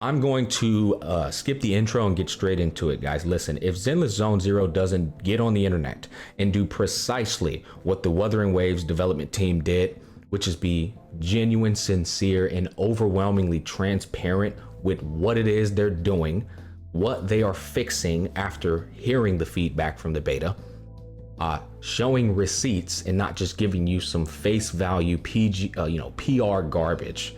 I'm going to skip the intro and get straight into it, guys. Listen, if Zenless Zone Zero doesn't get on the internet and do precisely what the Wuthering Waves development team did, which is be genuine, sincere, and overwhelmingly transparent with what it is they're doing, what they are fixing after hearing the feedback from the beta, showing receipts and not just giving you some face value PR garbage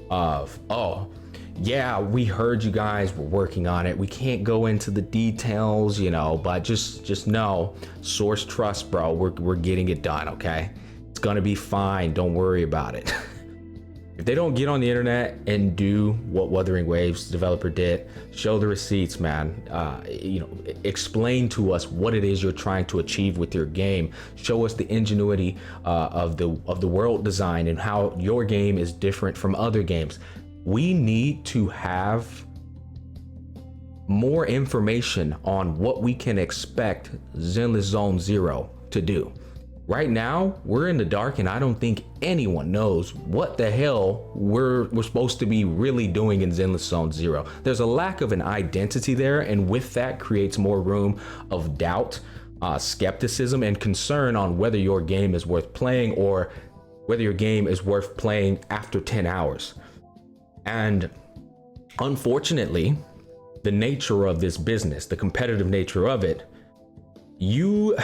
of, oh, yeah, we heard you guys were working on it. We can't go into the details, but just know, source trust, bro. We're getting it done, okay? It's gonna be fine. Don't worry about it. If they don't get on the internet and do what Wuthering Waves developer did, show the receipts, man. Explain to us what it is you're trying to achieve with your game. Show us the ingenuity of the world design and how your game is different from other games. We need to have more information on what we can expect Zenless Zone Zero to do. Right now, we're in the dark, and I don't think anyone knows what the hell we're supposed to be really doing in Zenless Zone Zero. There's a lack of an identity there, and with that creates more room of doubt, skepticism, and concern on whether your game is worth playing or whether your game is worth playing after 10 hours. And unfortunately, the nature of this business, the competitive nature of it, you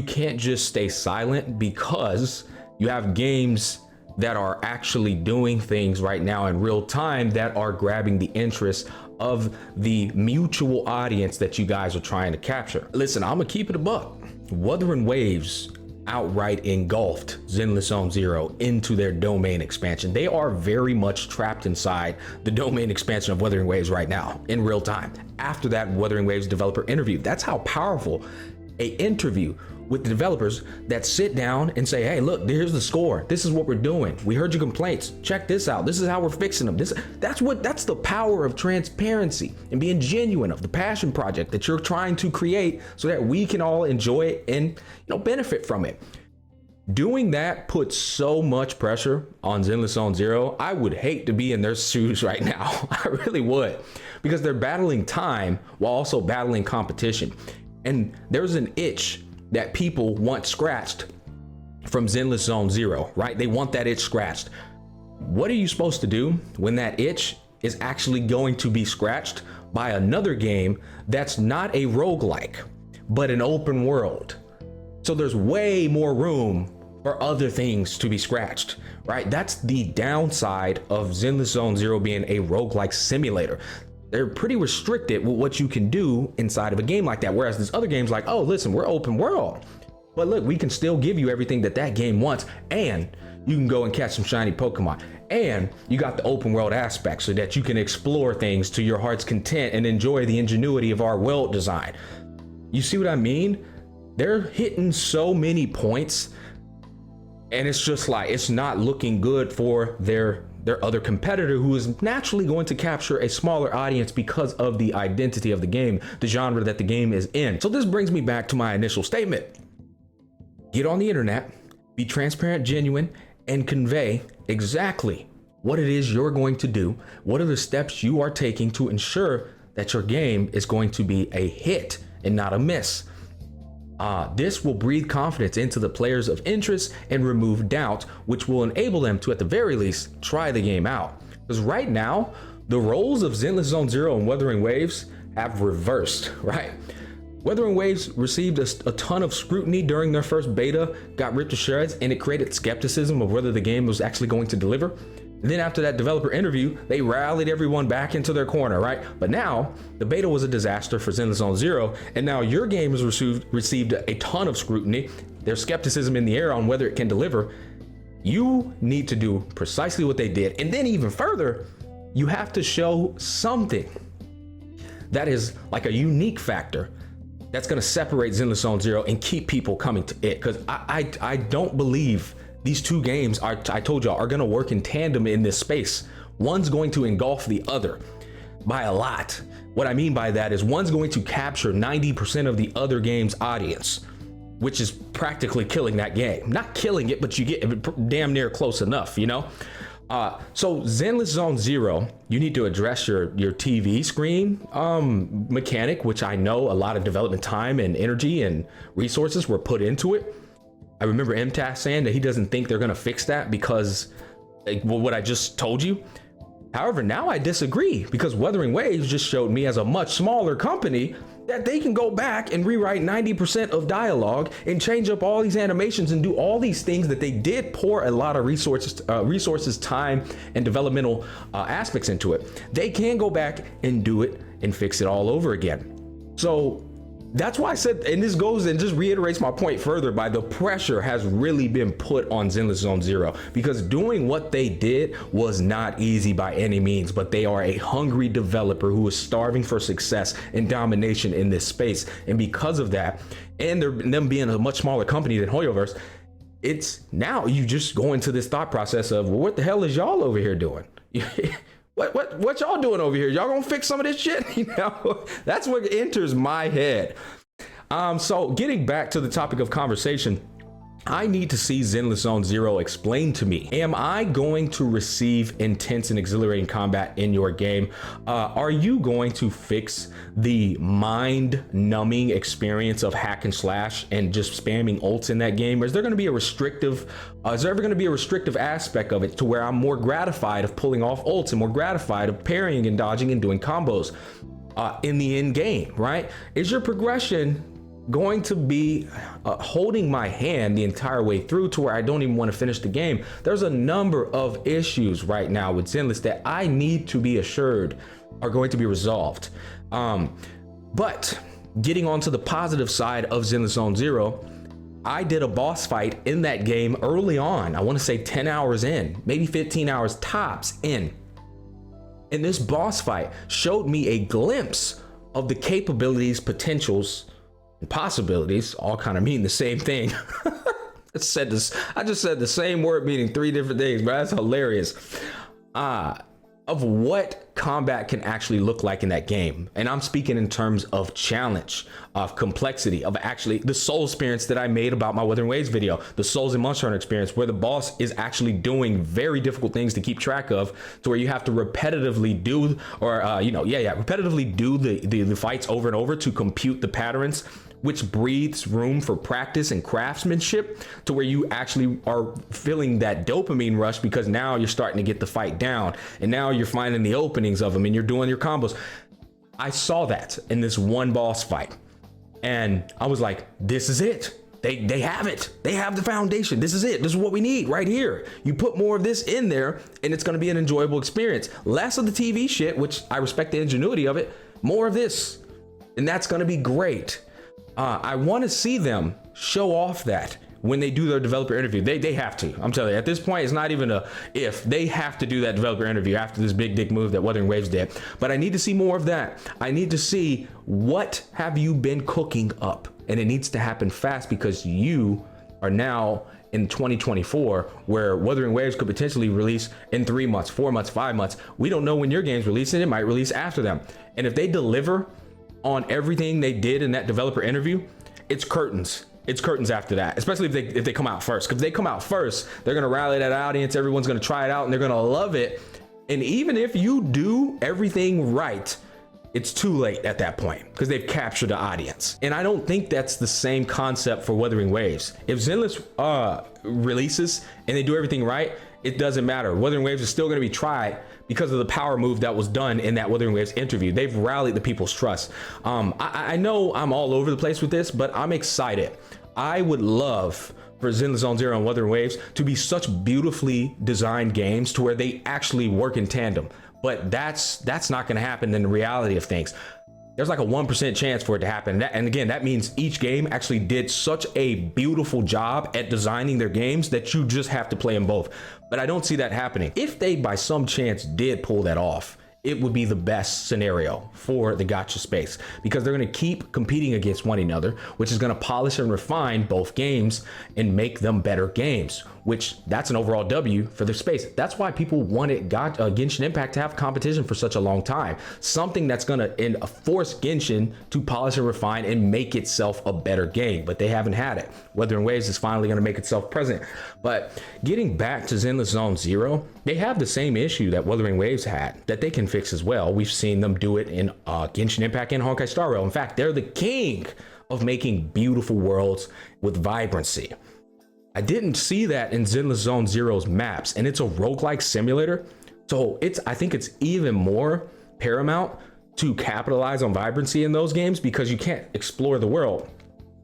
can't just stay silent, because you have games that are actually doing things right now in real time that are grabbing the interest of the mutual audience that you guys are trying to capture. Listen, I'm gonna keep it a buck. Wuthering Waves outright engulfed Zenless Zone Zero into their domain expansion. They are very much trapped inside the domain expansion of Wuthering Waves right now in real time. After that Wuthering Waves developer interview, that's how powerful a interview with the developers that sit down and say, hey, look, here's the score. This is what we're doing. We heard your complaints. Check this out. This is how we're fixing them. That's the power of transparency and being genuine, of the passion project that you're trying to create so that we can all enjoy it and benefit from it. Doing that puts so much pressure on Zenless Zone Zero. I would hate to be in their shoes right now. I really would, because they're battling time while also battling competition. And there's an itch that people want scratched from Zenless Zone Zero, right? They want that itch scratched. What are you supposed to do when that itch is actually going to be scratched by another game that's not a roguelike, but an open world? So there's way more room for other things to be scratched, right? That's the downside of Zenless Zone Zero being a roguelike simulator. They're pretty restricted with what you can do inside of a game like that. Whereas there's other games like, oh, listen, we're open world, but look, we can still give you everything that game wants, and you can go and catch some shiny Pokemon, and you got the open world aspect so that you can explore things to your heart's content and enjoy the ingenuity of our world design. You see what I mean? They're hitting so many points, and it's just like, it's not looking good for their other competitor, who is naturally going to capture a smaller audience because of the identity of the game, the genre that the game is in. So this brings me back to my initial statement. Get on the internet, be transparent, genuine, and convey exactly what it is you're going to do. What are the steps you are taking to ensure that your game is going to be a hit and not a miss? This will breathe confidence into the players of interest and remove doubt, which will enable them to, at the very least, try the game out. Because right now, the roles of Zenless Zone Zero and Wuthering Waves have reversed, right? Wuthering Waves received a ton of scrutiny during their first beta, got ripped to shreds, and it created skepticism of whether the game was actually going to deliver. And then after that developer interview, they rallied everyone back into their corner, right? But now the beta was a disaster for Zenless Zone Zero, and now your game has received a ton of scrutiny. There's skepticism in the air on whether it can deliver. You need to do precisely what they did, and then even further, you have to show something that is like a unique factor that's going to separate Zenless Zone Zero and keep people coming to it. Because I don't believe these two games I told y'all, are going to work in tandem in this space. One's going to engulf the other by a lot. What I mean by that is one's going to capture 90% of the other game's audience, which is practically killing that game. Not killing it, but you get damn near close enough, So Zenless Zone Zero, you need to address your TV screen mechanic, which I know a lot of development time and energy and resources were put into it. I remember MTAS saying that he doesn't think they're gonna fix that because, like, well, what I just told you. However, now I disagree because Wuthering Waves just showed me, as a much smaller company, that they can go back and rewrite 90% of dialogue and change up all these animations and do all these things that they did pour a lot of resources, time, and developmental aspects into it. They can go back and do it and fix it all over again. So that's why I said, and this goes and just reiterates my point further, by the pressure has really been put on Zenless Zone Zero, because doing what they did was not easy by any means, but they are a hungry developer who is starving for success and domination in this space. And because of that, and them being a much smaller company than Hoyoverse, it's now you just go into this thought process of, well, what the hell is y'all over here doing? What y'all doing over here? Y'all gonna fix some of this shit? You know, that's what enters my head. So getting back to the topic of conversation, I need to see Zenless Zone Zero explain to me, am I going to receive intense and exhilarating combat in your game? Are you going to fix the mind-numbing experience of hack and slash and just spamming ults in that game? Or is there going to be a restrictive, is there ever going to be a restrictive aspect of it to where I'm more gratified of pulling off ults and more gratified of parrying and dodging and doing combos in the end game, right? Is your progression going to be holding my hand the entire way through to where I don't even want to finish the game? There's a number of issues right now with Zenless that I need to be assured are going to be resolved. But getting onto the positive side of Zenless Zone Zero, I did a boss fight in that game early on. I want to say 10 hours in, maybe 15 hours tops in. And this boss fight showed me a glimpse of the capabilities, potentials, and possibilities, all kind of mean the same thing. I just said the same word meaning 3 different things, but that's hilarious. Of what combat can actually look like in that game. And I'm speaking in terms of challenge, of complexity, of actually the soul experience that I made about my Wuthering Waves video, the Souls and Monster Hunter experience, where the boss is actually doing very difficult things to keep track of, to where you have to repetitively do, or repetitively do the fights over and over to compute the patterns, which breathes room for practice and craftsmanship, to where you actually are feeling that dopamine rush because now you're starting to get the fight down and now you're finding the openings of them and you're doing your combos. I saw that in this one boss fight and I was like, this is it. They have it. They have the foundation. This is it. This is what we need right here. You put more of this in there and it's going to be an enjoyable experience. Less of the TV shit, which I respect the ingenuity of it, more of this. And that's going to be great. I want to see them show off that when they do their developer interview. They have to. I'm telling you, at this point, it's not even a if. They have to do that developer interview after this big dick move that Wuthering Waves did. But I need to see more of that. I need to see, what have you been cooking up? And it needs to happen fast, because you are now in 2024, where Wuthering Waves could potentially release in 3 months, 4 months, 5 months. We don't know when your game's releasing. It might release after them. And if they deliver on everything they did in that developer interview, it's curtains. It's curtains after that, especially if they come out first. Because if they come out first, they're gonna rally that audience. Everyone's gonna try it out and they're gonna love it. And even if you do everything right, it's too late at that point because they've captured the audience. And I don't think that's the same concept for Wuthering Waves. If Zenless releases and they do everything right, it doesn't matter. Wuthering Waves is still gonna be tried because of the power move that was done in that Wuthering Waves interview. They've rallied the people's trust. I know I'm all over the place with this, but I'm excited. I would love for Zenless Zone Zero and Wuthering Waves to be such beautifully designed games to where they actually work in tandem. But that's not gonna happen in the reality of things. There's like a 1% chance for it to happen. And again, that means each game actually did such a beautiful job at designing their games that you just have to play them both. But I don't see that happening. If they by some chance did pull that off it would be the best scenario for the gacha space, because they're going to keep competing against one another, which is going to polish and refine both games and make them better games, which that's an overall W for the space. That's why people wanted Genshin Impact to have competition for such a long time. Something that's going to force Genshin to polish and refine and make itself a better game, but they haven't had it. Wuthering Waves is finally going to make itself present. But getting back to Zenless Zone Zero, they have the same issue that Wuthering Waves had that they can fix as well. We've seen them do it in Genshin Impact and Honkai Star Rail. In fact, they're the king of making beautiful worlds with vibrancy. I didn't see that in Zenless Zone Zero's maps, and it's a roguelike simulator. So I think it's even more paramount to capitalize on vibrancy in those games, because you can't explore the world.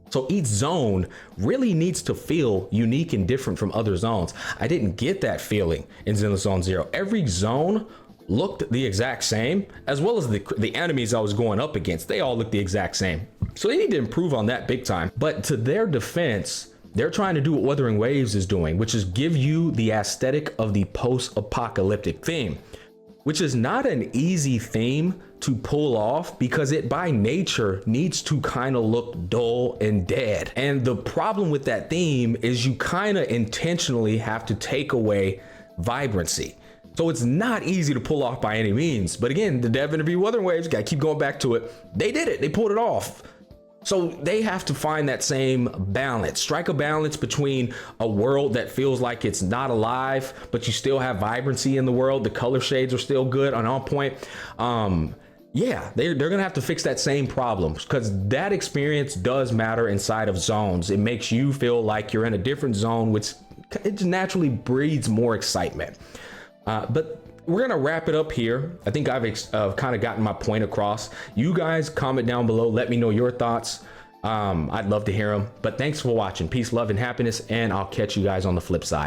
So each zone really needs to feel unique and different from other zones. I didn't get that feeling in Zenless Zone Zero. Every zone looked the exact same, as well as the enemies I was going up against. They all looked the exact same. So they need to improve on that big time. But to their defense, they're trying to do what Wuthering Waves is doing, which is give you the aesthetic of the post-apocalyptic theme, which is not an easy theme to pull off, because it by nature needs to kind of look dull and dead. And the problem with that theme is you kind of intentionally have to take away vibrancy. So it's not easy to pull off by any means. But again, the dev interview Wuthering Waves, gotta keep going back to it. They did it, they pulled it off. So they have to find that same balance, strike a balance between a world that feels like it's not alive, but you still have vibrancy in the world. The color shades are still good and on point. Yeah, they're gonna have to fix that same problem, because that experience does matter inside of zones. It makes you feel like you're in a different zone, which it just naturally breeds more excitement. But we're gonna wrap it up here. I think I've kind of gotten my point across. You guys comment down below, let me know your thoughts. I'd love to hear them. But thanks for watching. Peace, love, and happiness, and I'll catch you guys on the flip side.